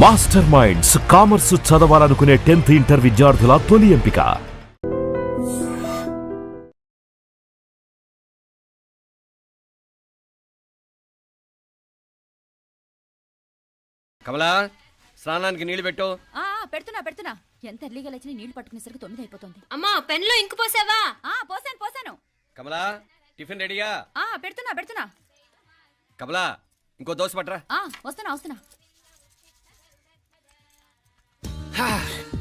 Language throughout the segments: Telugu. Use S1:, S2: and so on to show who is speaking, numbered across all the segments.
S1: మాస్టర్ మైండ్స్ కామర్స్ చదవాలనుకునే 10th ఇంటర్ విద్యార్థుల తొలి ఎంపిక.
S2: కమలా, స్నానానికి నీళ్లు పెట్టు.
S3: పెడుతున్నా. ఎంత ఎర్లీగా లేచిన నీళ్లు పట్టుకునేసరికి 9 అయిపోతుంది.
S4: అమ్మా, పెన్లో ఇంకు పోసావా?
S3: పోసాను.
S2: కమలా, టిఫిన్ రెడీగా?
S3: పెడుతున్నా.
S2: కమలా, ఇంకో దోశ పట్రా.
S3: వస్తున్నా.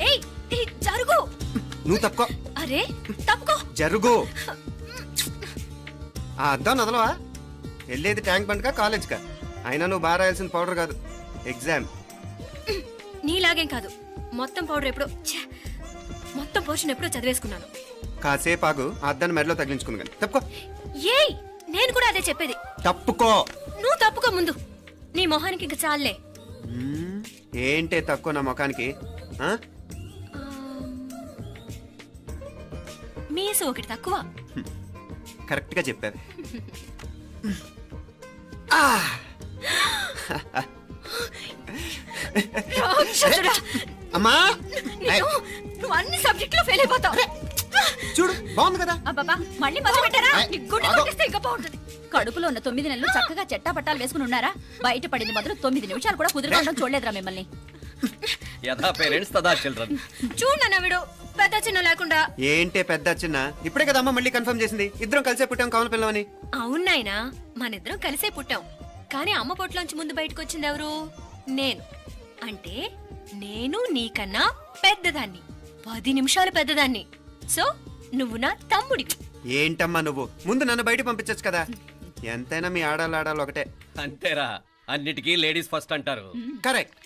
S3: ఏయ్ జరుగు.
S5: నువ్వు తప్పుకో.
S3: అరే తప్పుకో.
S5: జరుగు. అద్దం నదలవా? వెళ్ళేది ట్యాంక్ బండ్కా కాలేజ్కా? అయినా నువ్వు బాగా రాయాల్సిన పౌడర్ కాదు, ఎగ్జామ్.
S4: నీలాగేం కాదు. మొత్తం పౌడర్ ఎప్పుడో, మొత్తం పోర్షన్ ఎప్పుడో చదివేసుకున్నాను.
S5: కాసేపు ఆగు, అద్దాన్ని మెడలో తగిలించుకుని కానీ. తప్పుకో.
S4: ఏయ్, నేను కూడా అదే చెప్పేది.
S5: తప్పుకో.
S4: నువ్వు తప్పుకో ముందు. నీ మొహానికి ఇంక చాలే.
S5: ఏంటే తక్కువ నా ముఖానికి?
S4: మీసు ఒకటి తక్కువ.
S5: కరెక్ట్ గా చెప్పారు. అమ్మా,
S4: నువ్వు అన్ని సబ్జెక్టులో ఫెయిల్ అయిపోతావు.
S5: చూడు, బాగుంది కదా?
S3: అబ్బబ్బా, మళ్ళీ మొదలు పెట్టారా? ఇంకా బాగుంటుంది. కడుపులో ఉన్న 9 నెలలు చక్కగా చెట్టా పట్టాలు వేసుకుని ఉన్నారా? బయట పడింది మొదలు 9 నిమిషాలు కూడా కుదురుకోవడం చూడలేదురా మిమ్మల్ని.
S2: యథా పేరెంట్స్ తదా చిల్డ్రన్.
S4: చూడన్న వీడు పెద్ద చిన్న లేకుండా.
S5: ఏంటే పెద్ద చిన్న? ఇప్పుడే కదా అమ్మ మళ్ళీ కన్ఫర్మ్ చేసింది ఇద్దరం కలిసే పుట్టాం కావాలి పిల్లవని.
S4: అవునాయినా, మనిద్దరం కలిసే పుట్టాం. కానీ అమ్మ పొట్లోంచి ముందు బయటకు వచ్చింది ఎవరు? నేను. అంటే నేను నీకన్నా పెద్దదాన్ని, 10 నిమిషాలు పెద్దదాన్ని. సో నువ్వు నా తమ్ముడి.
S5: ఏంటమ్మా నువ్వు? ముందు నన్ను బయట పంపించచ్చు కదా. ఎంతైనా మీ ఆడాలు ఒకటే.
S2: అంతేరా, అన్నిటికీ లేడీస్ ఫస్ట్ అంటారు.
S5: కరెక్ట్.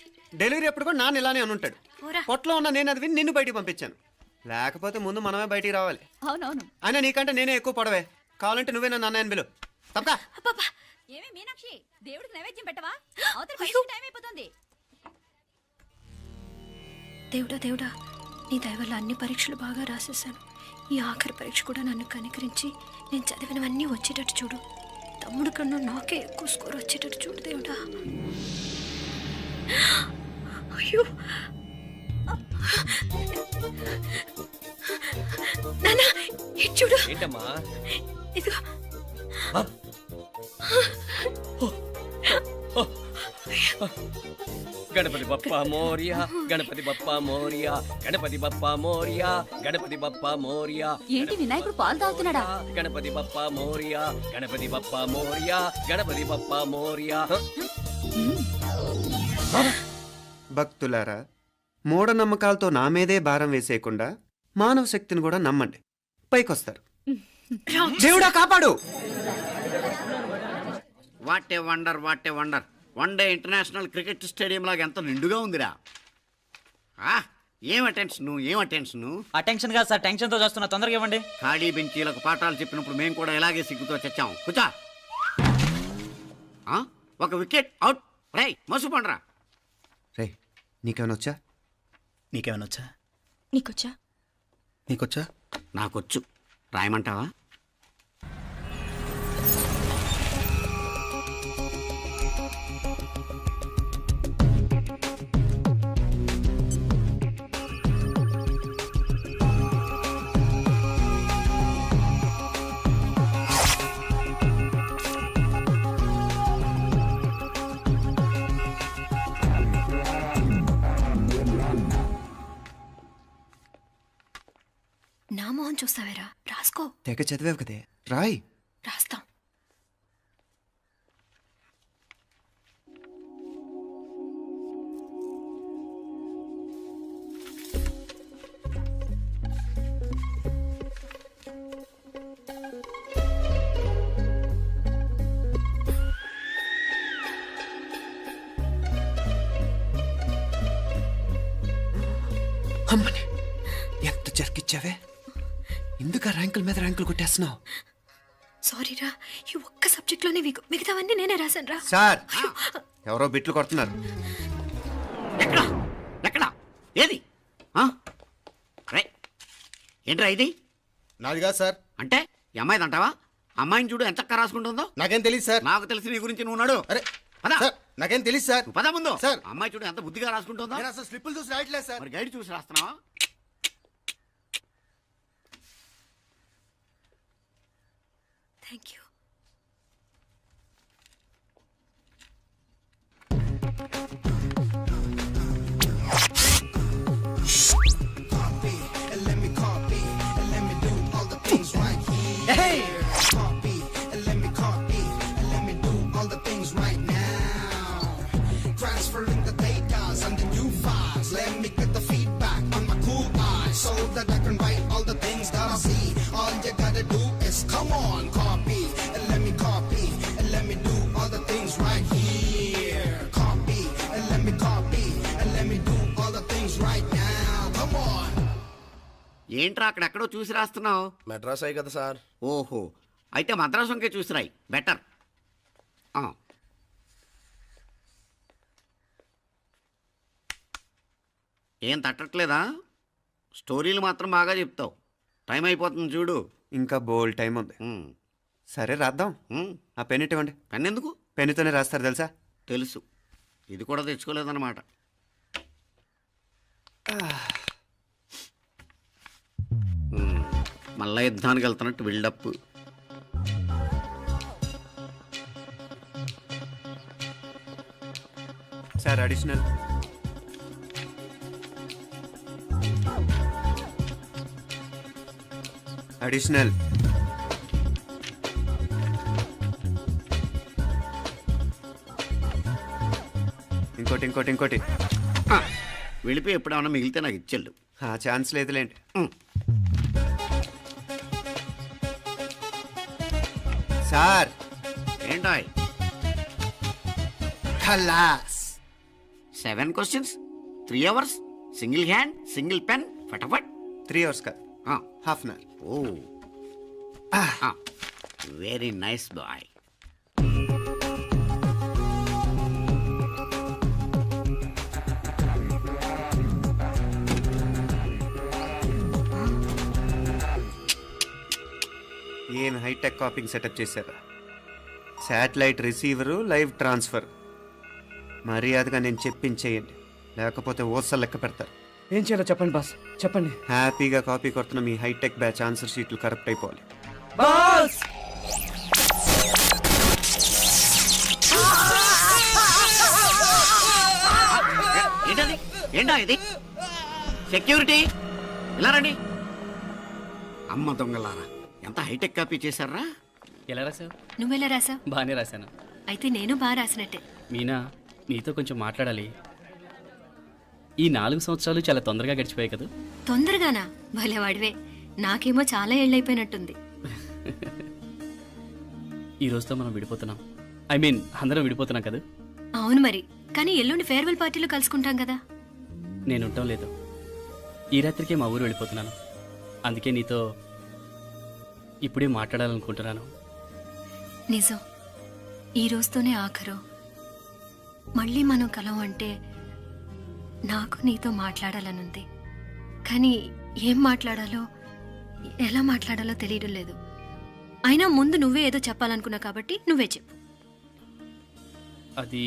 S5: డెలివరీ అప్పుడు కూడా నాన్న ఇలానే అనుంటాడు. పొట్టలో ఉన్న నేను అది విని నిన్ను బయటికి పంపించాను. లేకపోతే ముందు మనమే బయటికి రావాలి.
S3: అవునవును.
S5: అయినా నీకంటే నేనే ఎక్కువ పొడవే. కావాలంటే నువ్వే నన్ను అన్నయ్యని పిలు. తప్పకా.
S3: ఏమే మీనాక్షి, దేవుడికి నైవేద్యం పెట్టవా? అవతల టైం అయిపోతుంది.
S4: దేవుడా, నీ దయ వల్ల అన్ని పరీక్షలు బాగా రాసేసాను. ఈ ఆఖరి పరీక్ష కూడా నన్ను కనికరించి నేను చదివినవన్నీ వచ్చేటట్టు చూడు. తమ్ముడు కన్నా నాకే ఎక్కువ స్కోర్ వచ్చేటట్టు చూడు దేవుడా. అయ్యో నాన్న, ఇది చూడు.
S2: ఏంటమ్మా?
S4: ఇదిగో.
S2: గణపతి బప్పా మోరియా, గణపతి బప్పా మోరియా, గణపతి బప్పా మోరియా, గణపతి బప్పా మోరియా.
S3: ఏంటి వినాయకుడు పాలు తాగుతున్నాడా?
S2: గణపతి బప్పా మోరియా, గణపతి బప్పా మోరియా, గణపతి బప్పా మోరియా.
S5: భక్తులారా, మూఢనమ్మకాలతో నా మీదే భారం వేసేయకుండా మానవ శక్తిని కూడా నమ్మండి, పైకొస్తారు. దేవుడా కాపాడు.
S6: What a wonder. 1 day international cricket stadium లాగా ఎంత నిండుగా ఉందిరా. ఏం అటెన్షన్?
S7: అటెన్షన్ కాదు సార్, టెన్షన్ తో చూస్తున్నా. తొందరగా ఇవ్వండి.
S6: ఖాళీ బెంచీలకు పాఠాలు చెప్పినప్పుడు మేము కూడా ఇలాగే సిగ్గుతో చచ్చాం. కూర్చో. ఒక వికెట్ అవుట్. రై మసు పండ్రా.
S5: రే, నీకేమైనా వచ్చా?
S7: నీకేమైనా వచ్చా?
S4: నీకొచ్చా?
S6: నాకొచ్చు. రాయమంటావా?
S4: నా మొహం చూస్తావేరా? రాసుకో.
S5: తెగ చదివావు కదే, రాయ్.
S4: రాస్తాం.
S5: అమ్మని ఎంత జరికిచ్చావే? ఎందుకు ర్యాంకుల మీద ర్యాంకులు కొట్టేస్తున్నావు?
S4: సారీరా, ఈ ఒక్క సబ్జెక్ట్ లోనే మిగతావన్నీ నేనే రాశాను రా.
S5: సార్, ఎవరో బిట్లు కొడుతున్నారు.
S6: ఎక్కడ? ఏది? ఏంట్రా ఇది?
S8: నాది కాదు సార్.
S6: అంటే ఈ అమ్మాయిది అంటావా? అమ్మాయిని చూడు ఎంత రాసుకుంటుందో.
S8: నాకేం తెలియదు సార్.
S6: నాకు తెలిసి నీ గురించి నువ్వు నాడు.
S8: అరే
S6: పద.
S8: సార్, నాకేం తెలియదు సార్.
S6: నువ్వు పద ముందు.
S8: సార్.
S6: అమ్మాయి చూడు ఎంత బుద్ధిగా రాసుకుంటుందో.
S8: నేను అసలు స్లిప్పులు చూసి రాయట్లేదు సార్.
S6: మరి గైడ్ చూసి రాస్తున్నావా?
S4: Thank you.
S6: ఏంట్రా అక్కడెక్కడో చూసి రాస్తున్నావు?
S8: మెడ్రాస్ అయ్యి కదా సార్.
S6: ఓహో, అయితే మద్రాసు వంకే చూసి రాయి, బెటర్. ఏం తట్టట్లేదా? స్టోరీలు మాత్రం బాగా చెప్తావు. టైం అయిపోతుంది చూడు.
S5: ఇంకా బోల్ టైం ఉంది. సరే రాద్దాం. ఆ పెన్ ఇవ్వండి.
S6: పెన్ ఎందుకు?
S5: పెన్నుతోనే రాస్తారు తెలుసా?
S6: తెలుసు. ఇది కూడా తెచ్చుకోలేదన్నమాట. మళ్ళా యుద్ధానికి వెళ్తున్నట్టు బిల్డప్.
S5: Sir additional. అడిషనల్. ఇంకోటి ఇంకోటి ఇంకోటి.
S6: వెళ్ళిపోయి ఎప్పుడేమన్నా మిగిలితే నాకు ఇచ్చెళ్ళు.
S5: ఛాన్స్ లేదులేండి. సార్
S6: ఏంటాయ్?
S5: ఖలాస్.
S6: 7 questions, 3 hours, single hand, single pen, ఫటాఫట్.
S5: 3 hours కాదు, half an hour.
S6: Oh, very nice boy.
S5: ఏం హైటెక్ కాపింగ్ సెటప్ చేశారా? Satellite receiver, live transfer. మర్యాదగా నేను చెప్పించేయండి, లేకపోతే ఓసలు లెక్క పెడతారు.
S2: ఏం చేయాలో చెప్పండి బాస్, చెప్పండి.
S5: హ్యాపీగా కాపీ కొడుతున్న మీ హైటెక్ బ్యాచ్ ఆన్సర్ షీట్లు కరెక్ట్ అయిపోవాలి.
S2: బాస్
S6: ఏంటది? ఏంటా ఇది? సెక్యూరిటీ ఇలా రండి. అమ్మ దొంగలారా, ఎంత హైటెక్ కాపీ చేశారా?
S2: ఎలా రాసావు?
S4: నువ్వెలా రాసావు?
S2: బాగానే రాశాను.
S4: అయితే నేను బాగా రాసినట్టే.
S2: మీనా, నీతో కొంచెం మాట్లాడాలి. ఈ 4 సంవత్సరాలు చాలా తొందరగా గడిచిపోయాయి కదా?
S4: తొందరగానా? భలేవాడివే. నాకేమో చాలా ఏళ్ళైపోయినట్టుంది.
S2: ఈ రోజుతో మనం విడిపోతున్నాం. ఐ మీన్ అందరం విడిపోతున్నాం కదా?
S4: అవును మరి, కానీ ఎల్లుండి ఫేర్వెల్ పార్టీలో కలుసుకుంటాం కదా.
S2: నేను ఉండటం లేదు. ఈ రాత్రికే మా ఊరు వెళ్ళిపోతున్నాను. అందుకే నీతో ఇప్పుడే మాట్లాడాలనుకుంటున్నాను.
S4: నిజం, ఈ రోజుతోనే ఆఖరు. మళ్ళీ మనం కలం అంటే నాకు నీతో మాట్లాడాలనుంది. కానీ ఏం మాట్లాడాలో, ఎలా మాట్లాడాలో తెలియడం లేదు. అయినా ముందు నువ్వే ఏదో చెప్పాలనుకున్నా కాబట్టి నువ్వే చెప్పు.
S2: అది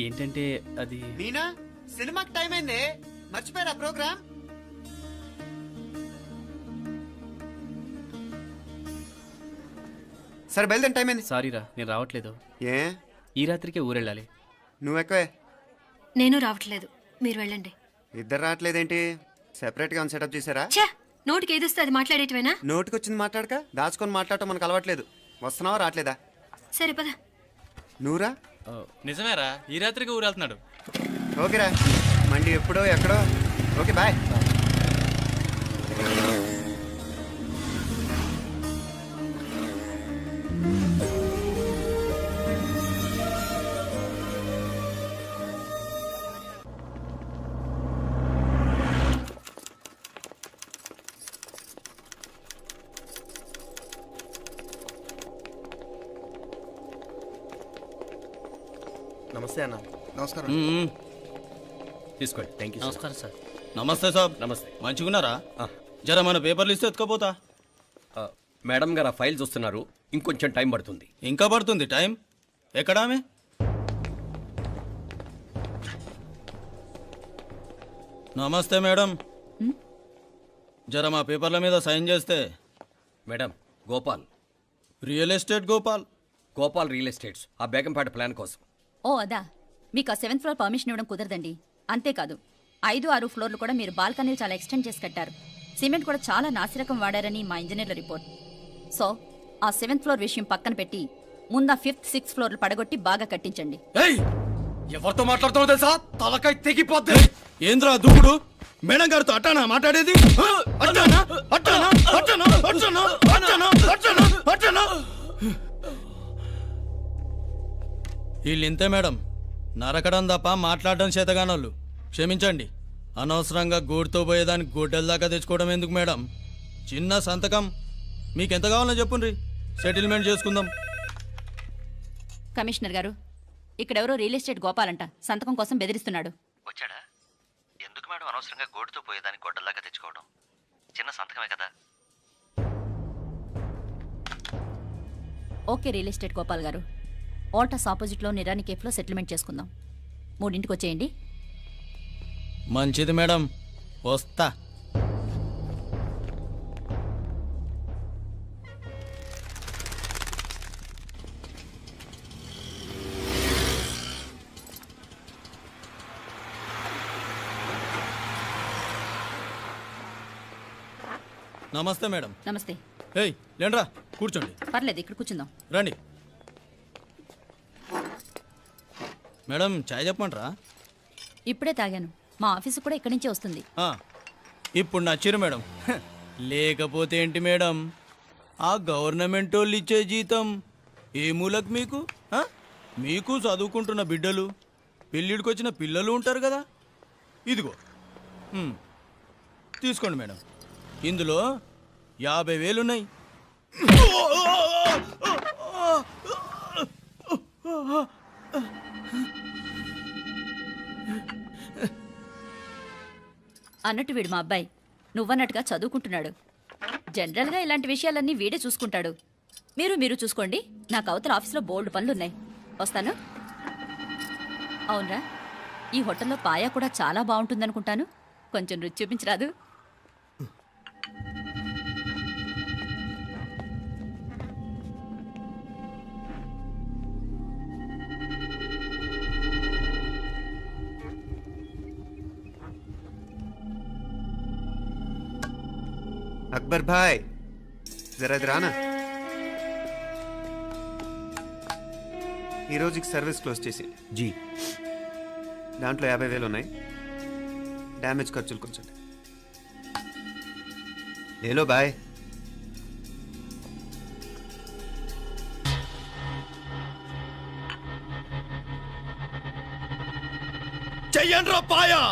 S2: ఏంటంటే అది
S5: మీనా, సినిమాకి టైం అయింది, మర్చిపోయారా ప్రోగ్రామ్? సరే బయలుదేరి, టైం అయింది.
S2: సారీరా, నేను రావట్లేదు.
S5: ఏ?
S2: ఈ రాత్రికే ఊరెళ్ళాలి.
S5: నువ్వు ఎక్కువే.
S4: నేను రావట్లేదు, మీరు వెళ్ళండి.
S5: ఇద్దరు రావట్లేదేంటి? సెపరేట్గా సెటప్ చేశారా?
S4: ఛే, నోటికి ఏదొస్తే అది మాట్లాడేటివేనా?
S5: నోటికొచ్చింది మాట్లాడక దాచుకొని మాట్లాడటం మనకు అలవాట్లేదు. వస్తున్నావా రావట్లేదా?
S4: సరే పద.
S5: నువ్వురా.
S9: నిజమేరా, ఈ రాత్రికి ఊరు వెళ్తున్నాడు.
S5: ఓకేరా, మండి ఎప్పుడో ఎక్కడో. Okay bye.
S8: నమస్తే అన్న. నమస్కారం.
S2: తీసుకోండి. Thank you.
S9: నమస్కారం సార్. నమస్తే సార్.
S2: నమస్తే.
S9: మంచిగున్నారా? జర మన పేపర్లు ఇస్తే ఎత్తుకోపోతా.
S2: మేడం గారు ఆ ఫైల్ చూస్తున్నారు, ఇంకొంచెం టైం పడుతుంది.
S9: ఇంకా పడుతుంది టైం? ఎక్కడామే? నమస్తే మేడం. జర మా పేపర్ల మీద సైన్ చేస్తే.
S10: Madam, Gopal,
S9: real estate Gopal.
S10: Gopal real estates, ఆ బేగంపేట ప్లాన్ కోసం.
S3: ఓ అదా, మీకు ఆ 7th ఫ్లోర్ పర్మిషన్ ఇవ్వడం కుదరదండి. అంతేకాదు 5, 6 ఫ్లోర్లు కూడా మీరు బాల్కనీలు చాలా ఎక్స్టెండ్ చేసి కట్టారు. సిమెంట్ కూడా చాలా నాసిరకం వాడారని మా ఇంజనీర్ల రిపోర్ట్. సో ఆ 7th ఫ్లోర్ విషయం పక్కన పెట్టి ముందు ఆ 5th, 6th ఫ్లోర్లు పడగొట్టి బాగా కట్టించండి.
S9: ఎవరితో మాట్లాడుతున్నావు తెలుసా? తలకాయ తెగిపోద్ది. ఏంద్రా దూకుడు? మేడం గారితో అట్టానా మాట్లాడేది? అట్టానా అట్టానా అట్టానా అట్టానా అట్టానా అట్టానా అట్టానా? వీళ్ళింతే మేడం, నరకడం తప్ప మాట్లాడడం చేతగానోళ్ళు. క్షమించండి, అనవసరంగా గూడుతో పోయేదానికి గొడ్డల దాకా తెచ్చుకోవడం ఎందుకు మేడం? చిన్న సంతకం మీకెంత కావాలో చెప్పుండ్రి, సెటిల్మెంట్ చేసుకుందాం.
S3: కమిషనర్ గారు, ఇక్కడెవరో రియల్ ఎస్టేట్ గోపాలంట సంతకం కోసం బెదిరిస్తున్నాడు.
S11: వచ్చాడా? ఎందుకు మేడం అనవసరంగా గోడుతో పోయేదానికి గొడ్డల్లాగా తెచ్చుకోవడం? చిన్న సంతకమే కదా.
S3: ఓకే రియల్ ఎస్టేట్ గోపాల్ గారు, ఆల్టాస్ ఆపోజిట్లో నిరాని కేఫ్లో సెటిల్మెంట్ చేసుకుందాం. 3ంటికి వచ్చేయండి.
S9: మంచిది మేడం, వస్తా. నమస్తే మేడం.
S3: నమస్తే.
S9: ఏయ్ లేండ్రా, కూర్చోండి.
S3: పర్లేదు, ఇక్కడ కూర్చుందాం.
S9: రండి మేడం, చాయ్ చెప్పమంటారా?
S3: ఇప్పుడే తాగాను. మా ఆఫీసు కూడా ఇక్కడి నుంచే వస్తుంది.
S9: ఇప్పుడు నచ్చిరు మేడం. లేకపోతే ఏంటి మేడం, ఆ గవర్నమెంట్ వాళ్ళు ఇచ్చే జీతం ఏ మూలకు మీకు? మీకు చదువుకుంటున్న బిడ్డలు, పెళ్ళిడికి వచ్చిన పిల్లలు ఉంటారు కదా. ఇదిగో తీసుకోండి మేడం, ఇందులో 50,000 ఉన్నాయి.
S3: అన్నట్టు వీడు మా అబ్బాయి నువ్వన్నట్టుగా చదువుకుంటున్నాడు. జనరల్గా ఇలాంటి విషయాలన్నీ వీడే చూసుకుంటాడు. మీరు చూసుకోండి. నాకు అవతల ఆఫీస్లో బోల్డ్ పనులున్నాయి. వస్తాను. అవునరా, ఈ హోటల్లో పాయా కూడా చాలా బాగుంటుందనుకుంటాను. కొంచెం రుచి చూపించరాదు?
S5: అక్బర్ భాయ్, జరా రానా. ఈ రోజుకి సర్వీస్ క్లోజ్ చేసి
S1: జీ.
S5: దాంట్లో 50,000 ఉన్నాయి. డ్యామేజ్ ఖర్చులు కొంచెం లేలో బాయ్.
S9: చెయ్యండ్రా పాయా.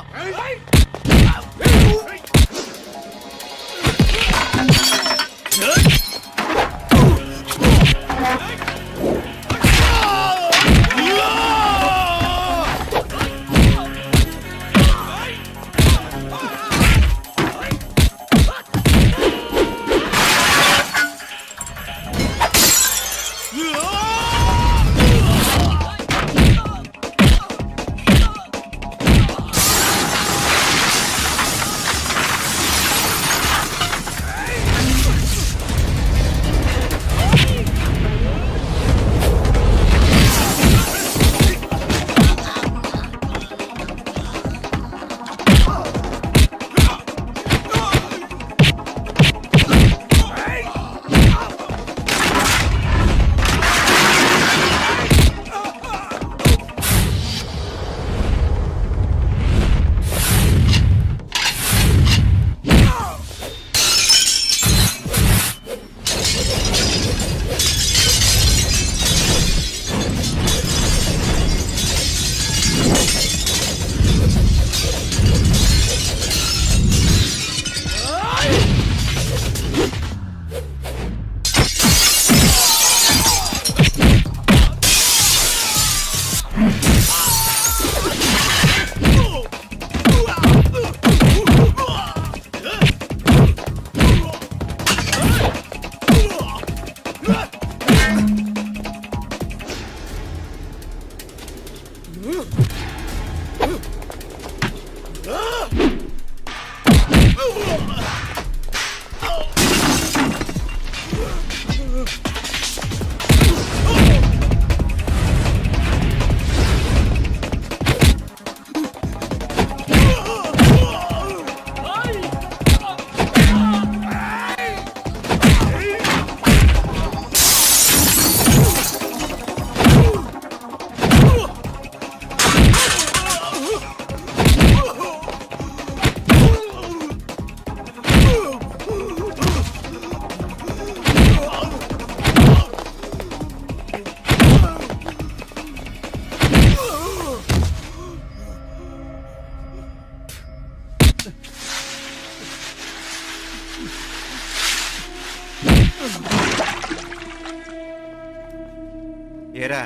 S5: ఏరా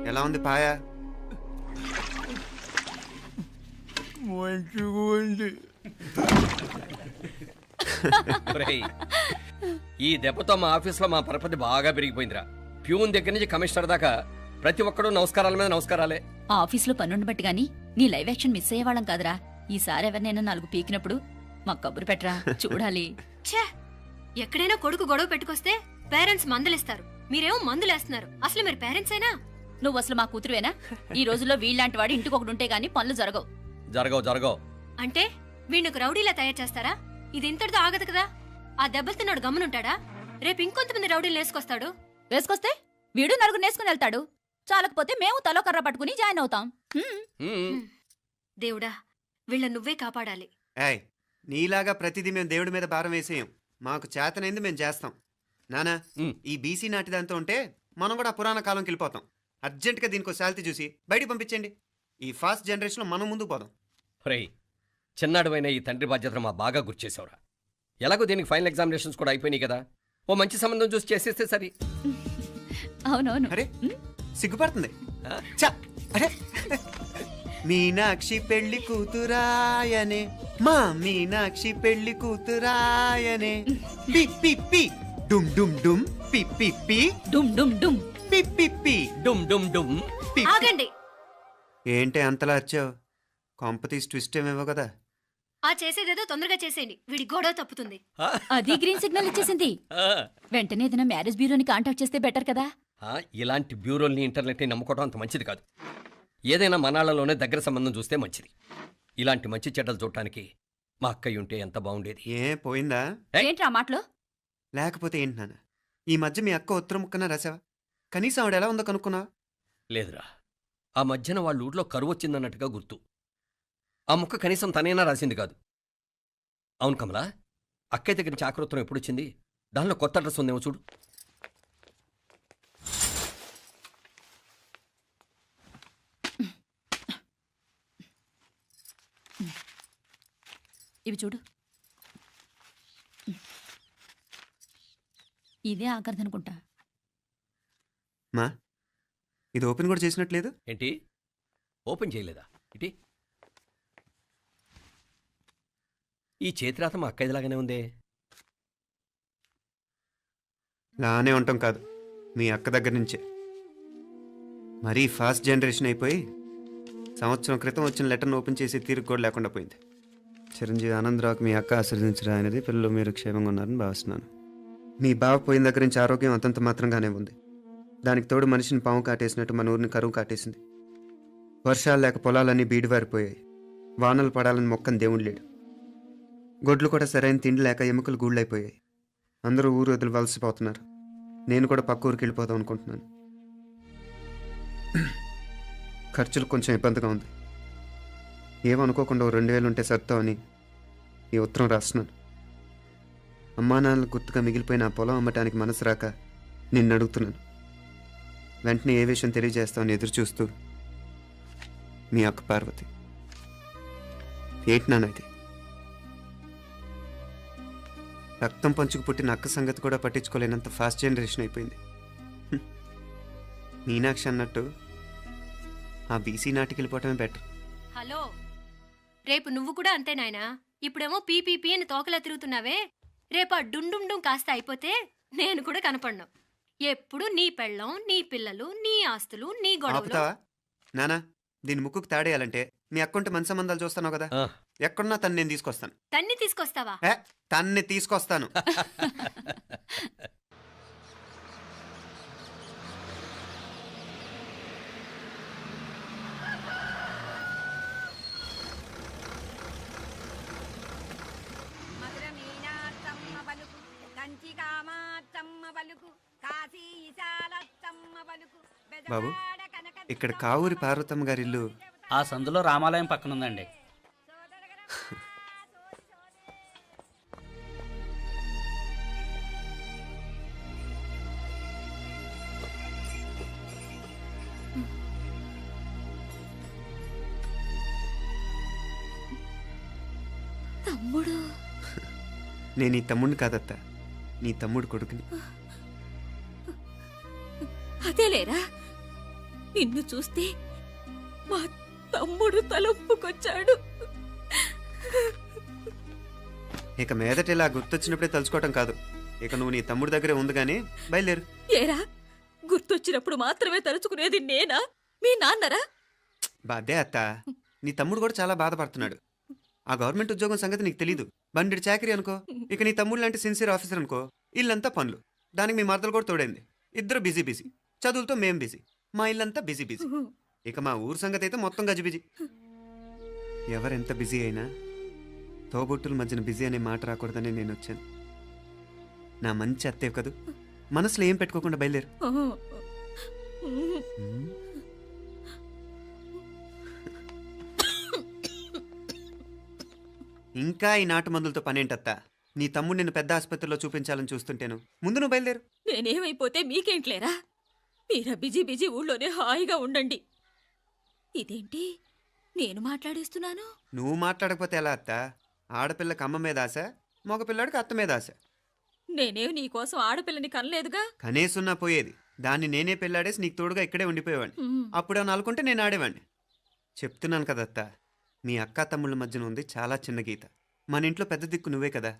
S5: ఎలా ఉంది పాయ?
S9: మంచిగా ఉంది.
S10: ఒరేయ్, ఈ దెబ్బతో మా ఆఫీస్లో మా పరపతి బాగా పెరిగిపోయిందిరా. ప్యూన్ దగ్గర నుంచి కమిషనర్ దాకా ప్రతి ఒక్కడు నమస్కారాల మీద నమస్కారాలే.
S3: ఆ ఆఫీస్లో పనుండబట్టి గాని నీ లైవ్ యాక్షన్ మిస్ అయ్యేవాళ్ళం కాదురా. ఈసారి ఎవరినైనా 4 పీకినప్పుడు మాకు కబురు పెట్టరా, చూడాలి.
S4: ఛే, ఎక్కడైనా కొడుకు గొడవ పెట్టుకొస్తే పేరెంట్స్ మందులేస్తారు, మీరేమో మందులేస్తున్నారు. అసలు మీరు పేరెంట్స్ అయినా?
S3: నువ్వు అసలు మా కూతురువేనా? ఈ రోజుల్లో వీళ్ళలాంటి వాడు ఇంటికి ఒకటి ఉంటే గానీ పనులు జరగవు.
S10: జరగవు.
S4: అంటే వీణ్ణకు రౌడీలా తయారు చేస్తారా? ఇది ఇంతటితో ఆగదు కదా. ఆ దెబ్బలుతున్నాడు గమనుంటాడా? రేపు ఇంకొంతమంది రౌడీలు వేసుకొస్తాడు.
S3: వేసుకొస్తే వీడు 4 నేసుకుని వెళ్తాడు. చాలకపోతే మేము తలో కర్ర పట్టుకుని జాయిన్ అవుతాం.
S4: దేవుడా, వీళ్ళ నువ్వే కాపాడాలి.
S5: ఏయ్, నీలాగా ప్రతిదీ మేము దేవుడి మీద భారం వేసేయం. మాకు చేతనైంది మేము చేస్తాం. నానా, ఈ బీసీ నాటి దాంతో ఉంటే మనం కూడా పురాణ కాలంకి వెళ్ళిపోతాం. అర్జెంటుగా దీనికి శాలిటీ చూసి బయటికి పంపించండి. ఈ ఫాస్ట్ జనరేషన్లో మనం ముందుకు పోదాం.
S10: ఒరేయ్, చిన్నాడువైన ఈ తండ్రి బాధ్యతను మా బాగా గుర్చేసావురా. ఎలాగో దీనికి ఫైనల్ ఎగ్జామినేషన్స్ కూడా అయిపోయినాయి కదా, ఓ మంచి సంబంధం చూసి చేసేస్తే సరి.
S3: అవునవును.
S5: అరే సిగ్గుపడుతుంది. అరే మీనాక్షి పెళ్లి కూతురాయనే, మా మీనాక్షి పెళ్లి కూతురాయనే. పి పి పి డుమ్ డుమ్ డుమ్ పి పి పి
S3: డుమ్ డుమ్ డుమ్
S5: పి పి పి
S10: డుమ్ డుమ్ డుమ్.
S4: ఆగండి.
S5: ఏంటి అంతలా వచ్చావు? కాంపతీస్ ట్విస్ట్ ఏమేవో కదా.
S4: ఆ చేసేదేదో తొందరగా చేసేయండి, వీడి గొడవ తప్పుతుంది.
S3: అది గ్రీన్ సిగ్నల్ ఇచ్చేసింది. వెంటనే ఏదైనా మ్యారేజ్ బ్యూరోని కాంటాక్ట్ చేస్తే బెటర్ కదా.
S10: ఇలాంటి బ్యూరోల్ని ఇంటర్నెట్ని నమ్ముకోవడం అంత మంచిది కాదు. ఏదైనా మనాళ్ళలోనే దగ్గర సంబంధం చూస్తే మంచిది. ఇలాంటి మంచి చెడ్డలు చూడటానికి మా అక్కయ్య ఉంటే ఎంత బాగుండేది.
S5: ఏ పోయిందా?
S3: ఏంట్రా మాటలు?
S5: లేకపోతే ఏంటి నాన్న, ఈ మధ్య మీ అక్క ఉత్తరం ముక్కన రాసావా? కనీసం ఆవిడ ఎలా ఉందో కనుక్కున్నావా?
S10: లేదురా, ఆ మధ్యన వాళ్ళ ఊర్లో కరువు వచ్చిందన్నట్టుగా గుర్తు. ఆ ముక్క కనీసం తనైనా రాసింది కాదు. అవును కమలా, అక్కయ్య దగ్గర నుంచి ఆకృతం ఎప్పుడొచ్చింది? దానిలో కొత్త అడ్రస్ ఉందేమో చూడు.
S3: ఇవి చూడు. ఇదే ఆఖరిదనుకుంటా.
S5: మా ఇది ఓపెన్ కూడా చేసినట్లేదు.
S10: ఏంటి ఓపెన్ చేయలేదా? ఇటీ ఈ చేతిరాత మా అక్కయ్యలాగానే ఉందే.
S5: లానే ఉంటాం కాదు, మీ అక్క దగ్గర నుంచే. మరీ ఫాస్ట్ జనరేషన్ అయిపోయి సంవత్సరం క్రితం వచ్చిన లెటర్ను ఓపెన్ చేసి తీరుకు కూడా లేకుండా పోయింది. చిరంజీవి ఆనందరావుకి మీ అక్క ఆశీర్వదించరా అనేది, పిల్లలు మీరు క్షేమంగా ఉన్నారని భావిస్తున్నాను. మీ బావ పోయిన దగ్గర నుంచి ఆరోగ్యం అంతంత మాత్రంగానే ఉంది. దానికి తోడు మనిషిని పాము కాటేసినట్టు మన ఊరిని కరువు కాటేసింది. వర్షాలు లేక పొలాలన్నీ బీడివారిపోయాయి. వానలు పడాలని మొక్కని దేవుడు లేడు. గొడ్లు కూడా సరైన తిండి లేక ఎముకలు గూళ్ళైపోయాయి. అందరూ ఊరు వదిలి వలసిపోతున్నారు. నేను కూడా పక్క ఊరికి వెళ్ళిపోదాం అనుకుంటున్నాను. ఖర్చులు కొంచెం ఇబ్బందిగా ఉంది. ఏమనుకోకుండా 2000 ఉంటే సర్దామని ఈ ఉత్తరం రాస్తున్నాను. అమ్మా నాన్నలు గుర్తుగా మిగిలిపోయిన ఆ పొలం అమ్మటానికి మనసు రాక నిన్ను అడుగుతున్నాను. వెంటనే ఏ విషయం తెలియజేస్తామని ఎదురు చూస్తూ మీ అక్క పార్వతి. ఏంటి నాన్న ఇది? రక్తం పంచుకు పుట్టిన అక్క సంగతి కూడా పట్టించుకోలేనంత ఫాస్ట్ జనరేషన్ అయిపోయింది. మీనాక్షి అన్నట్టు ఆ బీసీ నాటికి వెళ్ళిపోవటమే బెటర్.
S4: హలో, రేపు నువ్వు కూడా అంతే నాయనా. ఇప్పుడేమో పీపీపీ అని తోకలా తిరుగుతున్నావే, రేపు ఆ డుండుండుం కాస్త అయిపోతే నేను కూడా కనపడ్ను. ఎప్పుడు నీ పెళ్ళం, నీ పిల్లలు, నీ ఆస్తులు, నీ గొడవలు.
S5: ఆపుతావా నానా? దీని ముక్కుకు తాడేయాలంటే మీ అక్కంటే మంచి సంబంధాలు చూస్తాను కదా,
S10: ఆ.
S5: ఎక్కడున్నా తను నేను తీసుకొస్తాను.
S4: తన్ని తీసుకొస్తావా?
S5: తన్ని తీసుకొస్తాను. బాబు, ఇక్కడ కావూరి పార్వతమ్మ గారి ఇల్లు
S2: ఆ సందులో రామాలయం పక్కన ఉందండి.
S3: తమ్ముడు?
S5: నేను ఈ తమ్ముడిని కాదత్త, నీ తమ్ముడు కొడుకుని.
S3: అదేలేరా, నిన్ను చూస్తే మా తమ్ముడు తలొప్పుకొచ్చాడు.
S5: ఇక మీదట ఇలా గుర్తొచ్చినప్పుడే తలుచుకోవటం కాదు, ఇక నువ్వు నీ తమ్ముడి దగ్గరే ఉంది కానీ బయలుదేరు.
S3: ఏరా, గుర్తొచ్చినప్పుడు మాత్రమే తలుచుకునేది నేనా, మీ నాన్నరా?
S5: బాధే అత్త, నీ తమ్ముడు కూడా చాలా బాధపడుతున్నాడు. ఆ గవర్నమెంట్ ఉద్యోగం సంగతి నీకు తెలీదు. బండి చాకరీ అనుకో. ఇక నీ తమ్ముడు లాంటి సిన్సియర్ ఆఫీసర్ అనుకో, ఇల్లంతా పనులు. దానికి మీ మరదలు కూడా తోడైంది. ఇద్దరు బిజీ బిజీ. చదువులతో మేం బిజీ. మా ఇల్లంతా బిజీ బిజీ. ఇక మా ఊరు సంగతి అయితే మొత్తం గజిబిజీ. ఎవరెంత బిజీ అయినా తోబొట్టుల మధ్యన బిజీ అనే మాట రాకూడదని నేను వచ్చాను. నా మంచి అత్తే కదూ, మనసులో ఏం పెట్టుకోకుండా బయలుదేరు. ఇంకా ఈ నాటు మందులతో పనేంటత్తా? నీ తమ్ముడు నిన్ను పెద్ద ఆసుపత్రిలో చూపించాలని చూస్తుంటేను. ముందు నువ్వు బయలుదేరు.
S3: నేనేమైపోతే మీకేంట్లేరా, మీరా బిజీ బిజీ ఊళ్ళోనే హాయిగా ఉండండి. ఇదేంటి నేను మాట్లాడేస్తున్నాను?
S5: నువ్వు మాట్లాడకపోతే ఎలా అత్తా? ఆడపిల్లకి అమ్మ మీద ఆశ, మగపిల్లాడికి అత్త మీద ఆశ.
S3: నేనేం నీకోసం ఆడపిల్లని కనలేదుగా.
S5: కనేసున్నా పోయేది. దాన్ని నేనే పెళ్ళాడేసి నీకు తోడుగా ఇక్కడే ఉండిపోయేవాడిని. అప్పుడేమన్నా అనుకుంటే నేను ఆడేవాడిని. చెప్తున్నాను కదత్తా, మీ అక్క తమ్ముళ్ళ మధ్యన ఉంది చాలా చిన్న గీత. మన ఇంట్లో పెద్ద దిక్కు నువ్వే కదా.